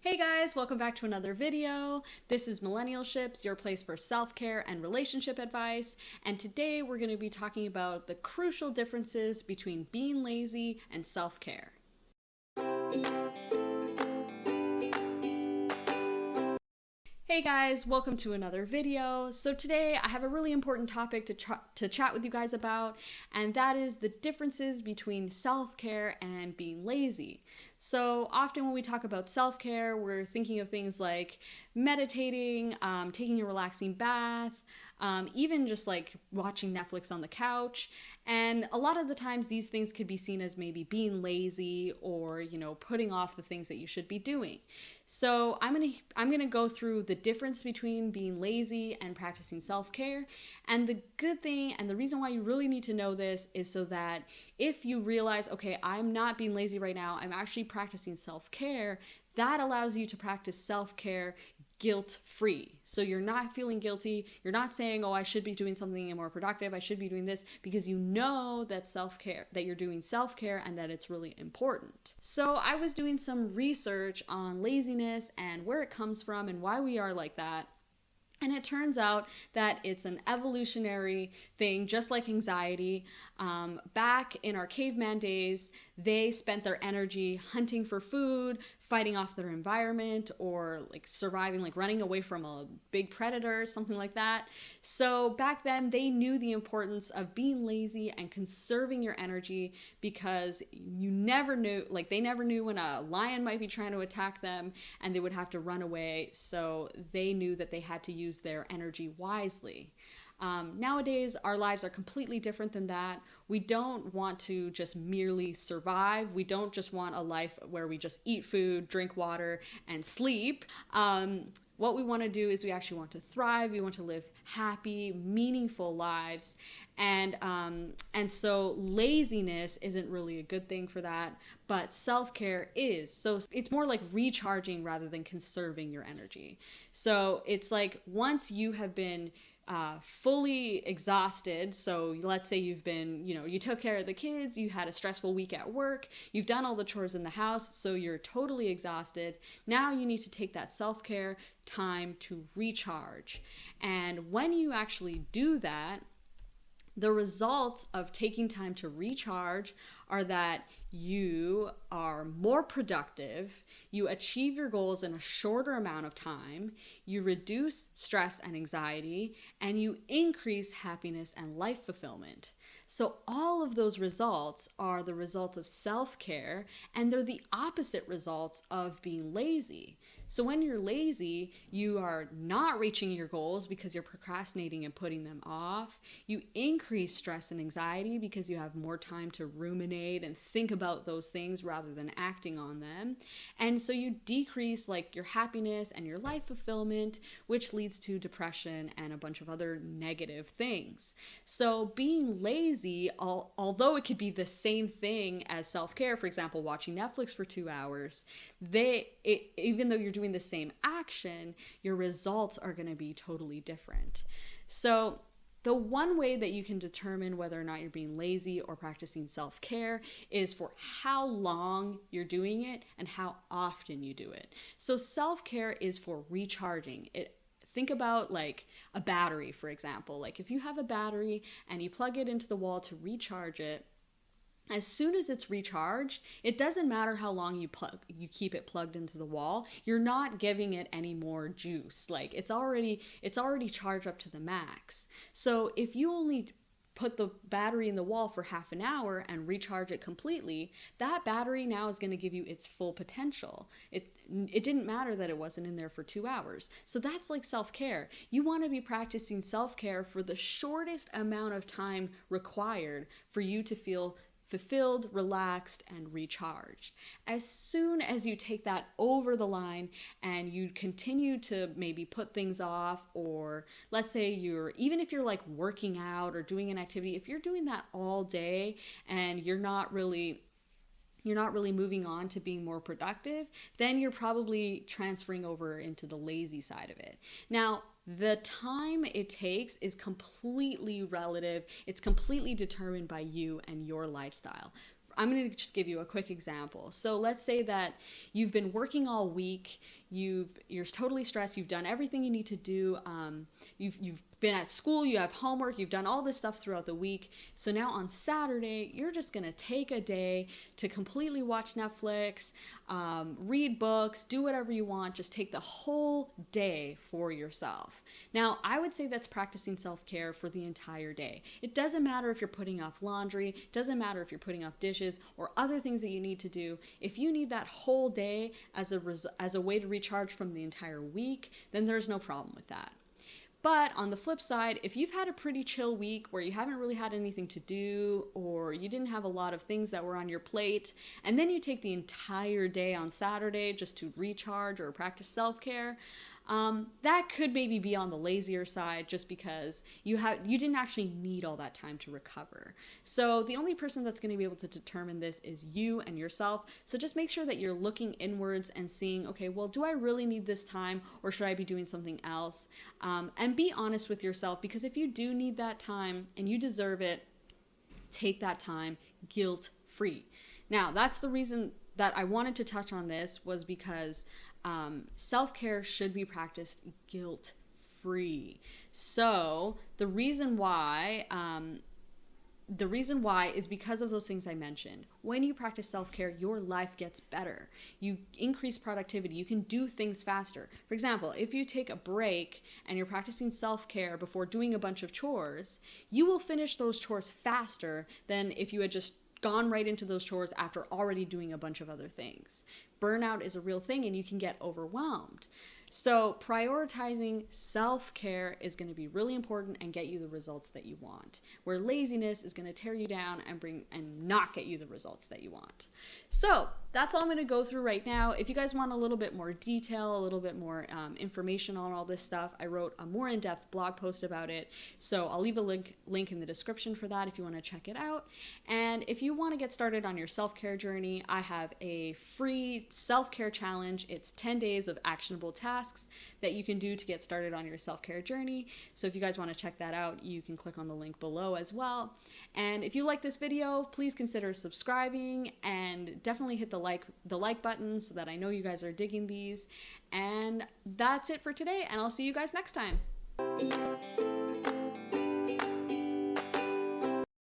Hey guys, welcome back to another video. This is Millennial Ships, your place for self-care and relationship advice. And today we're going to be talking about the crucial differences between being lazy and self-care. Hey guys, welcome to another video. So today I have a really important topic to chat with you guys about, and that is the differences between self-care and being lazy. So often when we talk about self-care, we're thinking of things like meditating, taking a relaxing bath, even just like watching Netflix on the couch. And a lot of the times these things could be seen as maybe being lazy or, putting off the things that you should be doing. So I'm gonna go through the difference between being lazy and practicing self-care. And the good thing and the reason why you really need to know this is so that if you realize, okay, I'm not being lazy right now, I'm actually practicing self-care, that allows you to practice self-care guilt-free. So you're not feeling guilty. You're not saying, oh, I should be doing something more productive. I should be doing this, because you know that self-care, that you're doing self-care and that it's really important. So I was doing some research on laziness and where it comes from and why we are like that. And it turns out that it's an evolutionary thing, just like anxiety. Back in our caveman days, they spent their energy hunting for food, fighting off their environment, or like surviving, like running away from a big predator, something like that. So back then, they knew the importance of being lazy and conserving your energy, because you never knew, like they never knew when a lion might be trying to attack them and they would have to run away. So they knew that they had to use their energy wisely. Nowadays, our lives are completely different than that. We don't want to just merely survive. We don't just want a life where we just eat food, drink water, and sleep. What we want to do is we actually want to thrive. We want to live happy, meaningful lives. And so laziness isn't really a good thing for that, but self-care is. So it's more like recharging rather than conserving your energy. So it's like once you have been fully exhausted. So let's say you've been, you took care of the kids, you had a stressful week at work, you've done all the chores in the house, so you're totally exhausted. Now you need to take that self-care time to recharge. And when you actually do that, the results of taking time to recharge are that you are more productive, you achieve your goals in a shorter amount of time, you reduce stress and anxiety, and you increase happiness and life fulfillment. So all of those results are the result of self-care, and they're the opposite results of being lazy. So when you're lazy, you are not reaching your goals because you're procrastinating and putting them off. You increase stress and anxiety because you have more time to ruminate and think about those things rather than acting on them. And so you decrease like your happiness and your life fulfillment, which leads to depression and a bunch of other negative things. So being lazy, although it could be the same thing as self-care, for example, watching Netflix for 2 hours, even though you're doing the same action, your results are going to be totally different. So the one way that you can determine whether or not you're being lazy or practicing self-care is for how long you're doing it and how often you do it. So self-care is for recharging. Think about like a battery, for example. Like if you have a battery and you plug it into the wall to recharge it, as soon as it's recharged, it doesn't matter how long you keep it plugged into the wall. You're not giving it any more juice. Like it's already charged up to the max. So if you only put the battery in the wall for half an hour and recharge it completely, that battery now is going to give you its full potential. It didn't matter that it wasn't in there for 2 hours. So that's like self-care. You want to be practicing self-care for the shortest amount of time required for you to feel fulfilled, relaxed, and recharged. As soon as you take that over the line and you continue to maybe put things off, or let's say even if you're like working out or doing an activity, if you're doing that all day and you're not really moving on to being more productive, then you're probably transferring over into the lazy side of it. Now, the time it takes is completely relative. It's completely determined by you and your lifestyle. I'm going to just give you a quick example. So let's say that you've been working all week, you're totally stressed, you've done everything you need to do, you've been at school, you have homework, you've done all this stuff throughout the week. So now on Saturday, you're just going to take a day to completely watch Netflix, read books, do whatever you want. Just take the whole day for yourself. Now, I would say that's practicing self-care for the entire day. It doesn't matter if you're putting off laundry, it doesn't matter if you're putting off dishes or other things that you need to do. If you need that whole day as a way to recharge from the entire week, then there's no problem with that. But on the flip side, if you've had a pretty chill week where you haven't really had anything to do, or you didn't have a lot of things that were on your plate, and then you take the entire day on Saturday just to recharge or practice self-care, that could maybe be on the lazier side, just because you didn't actually need all that time to recover. So the only person that's going to be able to determine this is you and yourself. So just make sure that you're looking inwards and seeing, okay, well, do I really need this time, or should I be doing something else? And be honest with yourself, because if you do need that time and you deserve it, take that time guilt-free. Now, that's the reason that I wanted to touch on this, was because self-care should be practiced guilt-free. So the reason why is because of those things I mentioned. When you practice self-care, your life gets better. You increase productivity. You can do things faster. For example, if you take a break and you're practicing self-care before doing a bunch of chores, you will finish those chores faster than if you had just gone right into those chores after already doing a bunch of other things. Burnout is a real thing, and you can get overwhelmed. So prioritizing self-care is going to be really important and get you the results that you want, where laziness is going to tear you down and not get you the results that you want. So that's all I'm going to go through right now. If you guys want a little bit more detail, a little bit more information on all this stuff, I wrote a more in-depth blog post about it. So I'll leave a link in the description for that if you want to check it out. And if you want to get started on your self-care journey, I have a free self-care challenge. It's 10 days of actionable tasks that you can do to get started on your self-care journey. So if you guys want to check that out, you can click on the link below as well. And if you like this video, please consider subscribing and definitely hit the like button so that I know you guys are digging these. And that's it for today, and I'll see you guys next time.